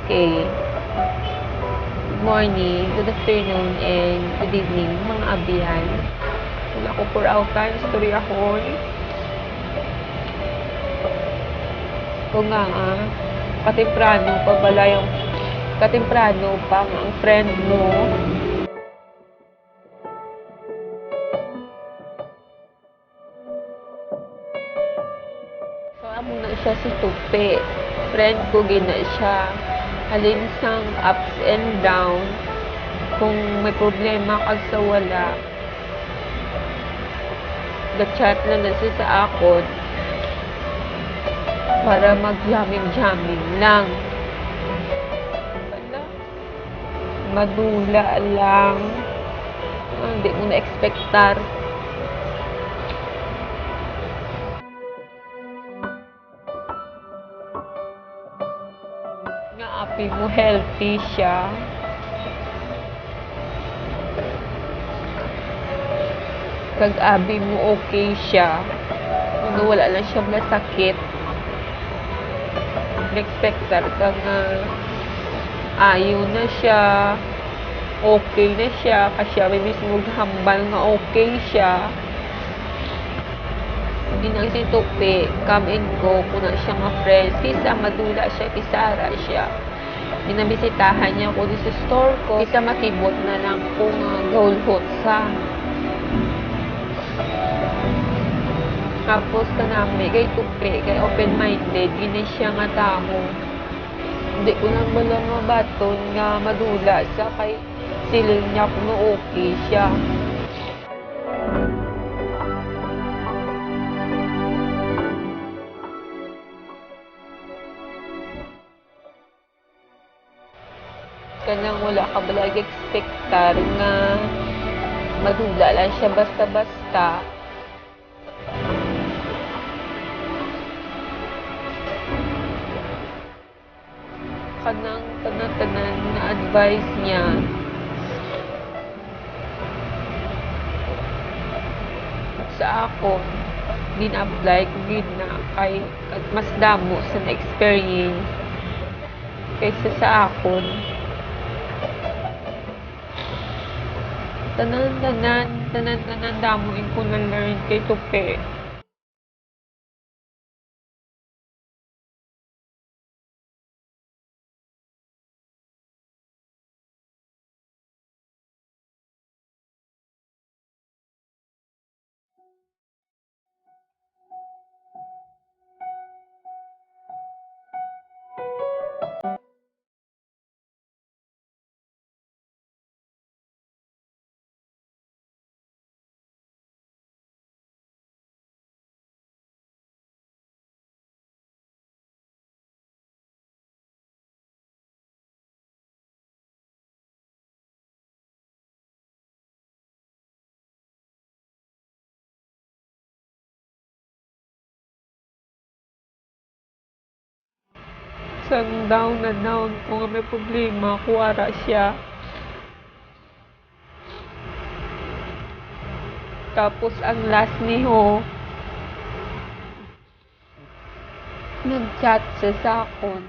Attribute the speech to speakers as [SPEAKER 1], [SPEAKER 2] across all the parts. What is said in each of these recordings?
[SPEAKER 1] Okay. Good morning, good afternoon, and good evening, mga abiyan. Wala ko for outan, storyahon. Kung nga katemprano pa bala yung katemprano pa ang friend mo. So, amo na siya si Tupi. Friend ko gina siya. Halin sang ups and down. Kung may problema kag sa wala, ga-chat lang na siya sa akon para mag-jamming-jamming lang. Wala. Madula lang. Hindi mo na-expectar. Nga api mo healthy siya. Kag abi mo okay siya. Ano wala lang siya masakit. Expectar kag ayaw na siya. Okay na siya. Kasi may mismo hambal nga okay siya. Inang si Tupi, come and go, kuna siya nga friends. Kisa madula siya, kisara siya. Inabisitahan niya ko sa store ko. Kisa makibot na lang kung gawulhot sa. Tapos kanami, kay Tupi, kay open-minded, gina siya nga tao. Hindi ko lang malang mabaton nga madula siya kay silin niya kung okay siya. Kanang wala ka balag expectar nga madula lang siya basta-basta. Kanang tanan-tanan na advice niya sa ako din-apply ko gid na kay mas damo sa na-experience kaysa sa akon. Tanan-tanan damoin ko na learn kay Tupi. Sang down na down kung may problema, kuwara siya. Tapos ang last ni Ho, nag-chat siya sa akon.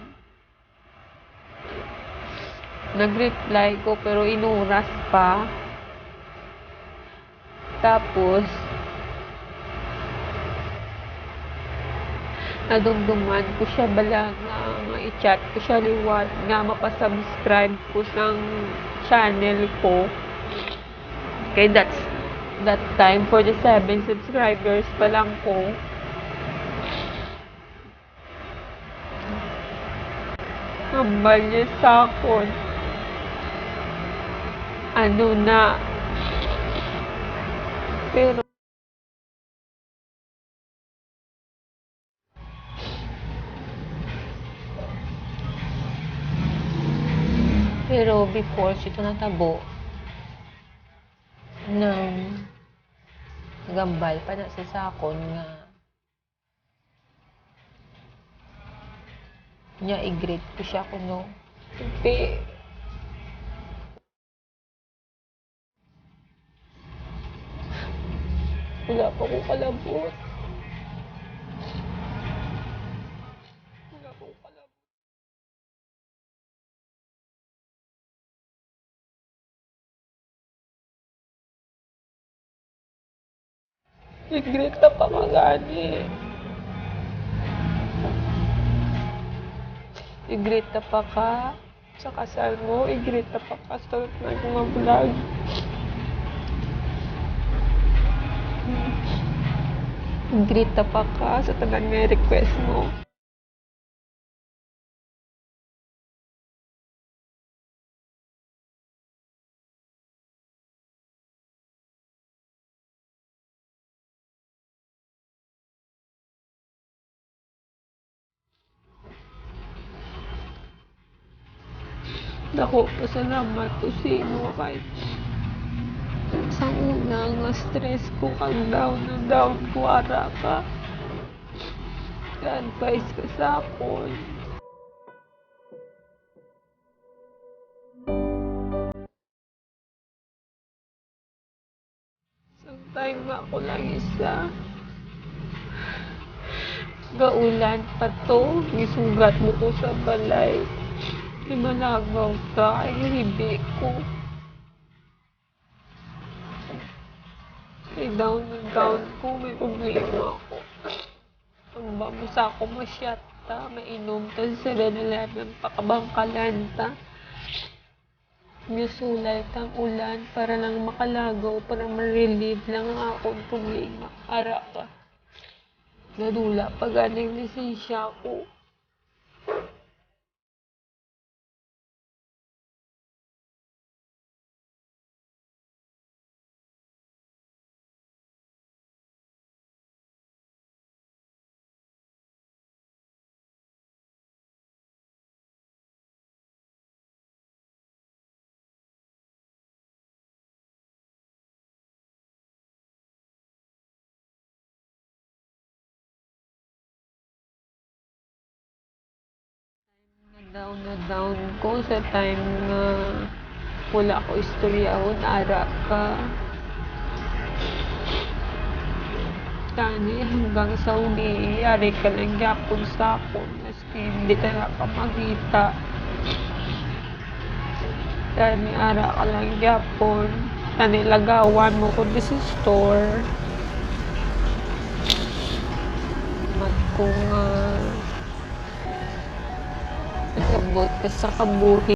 [SPEAKER 1] Nag-reply ko pero inuras pa. Tapos, nadumduman ko siya bala nga i-chat ko siya liwat nga mapasubscribe ko sang channel ko. Okay, that time for the 7 subscribers pa lang ko. Hambal niya sa akon. Ano na. Pero before siya natabo nang gambal pa na sa sakon nga niya i-greet ko siya kuno. Tupi. Wala pa ko kalabot. Igrita pa ka gani. Igrita pa ka sa kasal mo. Igrita pa ka sa mga vlog. Igrita pa ka sa tanan nga request mo. Dako, pasalamat ko sa imo kahit sa una nga stress ko kang down na down ko ara ka. Ka-advise ka sa akon. Sometime nga ako lang isa. Gaulan pa to, gisugat mo ko sa balay. Di malagaw ka, ay libi ko. Ay down na down ko, may problema ako. Ang bamusa ako masyata, mainom ta sa 7-Eleven, pakabangkalan ta. Gusulay tang ulan para lang makalagaw, para ma-relieve lang ang akong problema. Ara ka. Nadula pa ganing lisensya ko. Na down ko sa time nga wala ko istoryahon, ara ka. Tani hanggang sa umiyari ka lang yapon sa akon, maski hindi ka makita. Tani ara ka lang yapon. Tani lagawan mo ko di sa store. Mat ko nga nagabot ka sa kabuhi.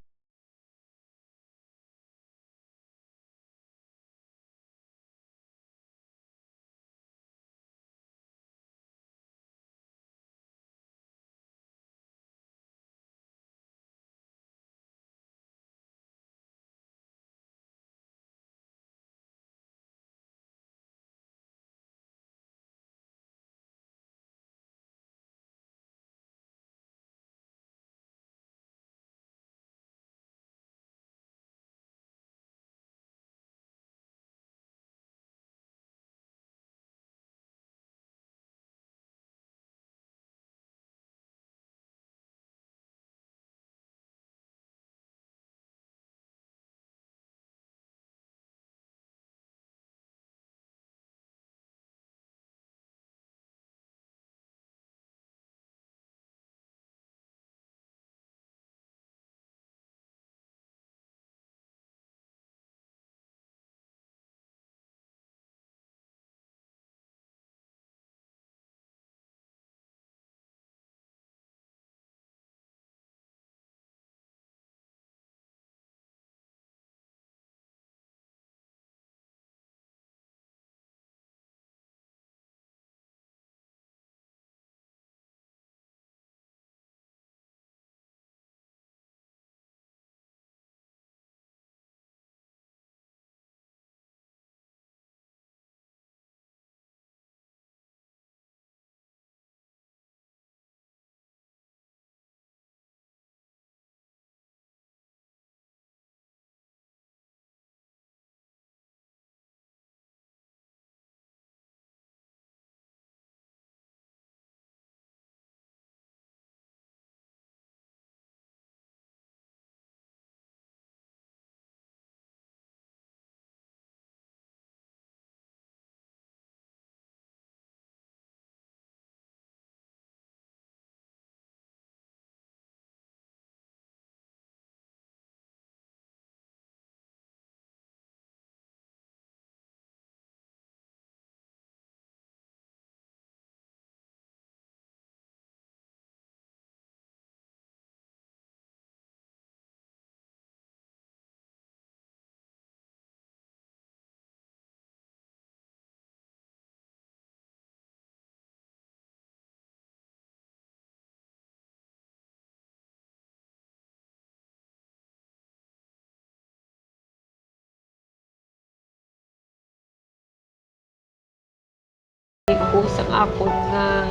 [SPEAKER 1] ko sa akon nga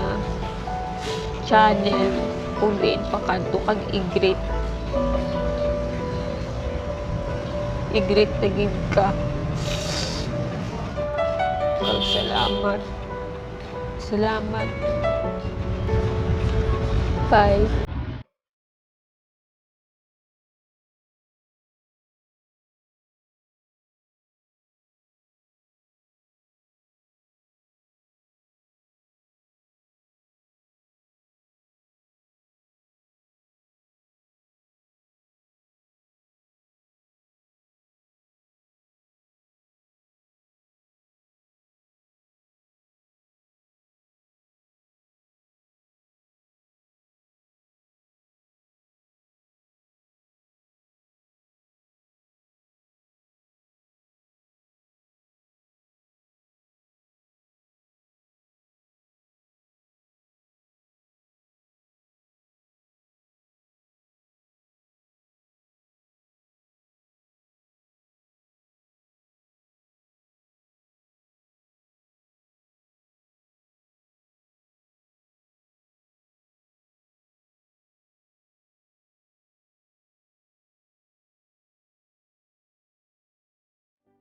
[SPEAKER 1] channel kung diin pa kanto kag i-greet na gid ka. Salamat. Bye.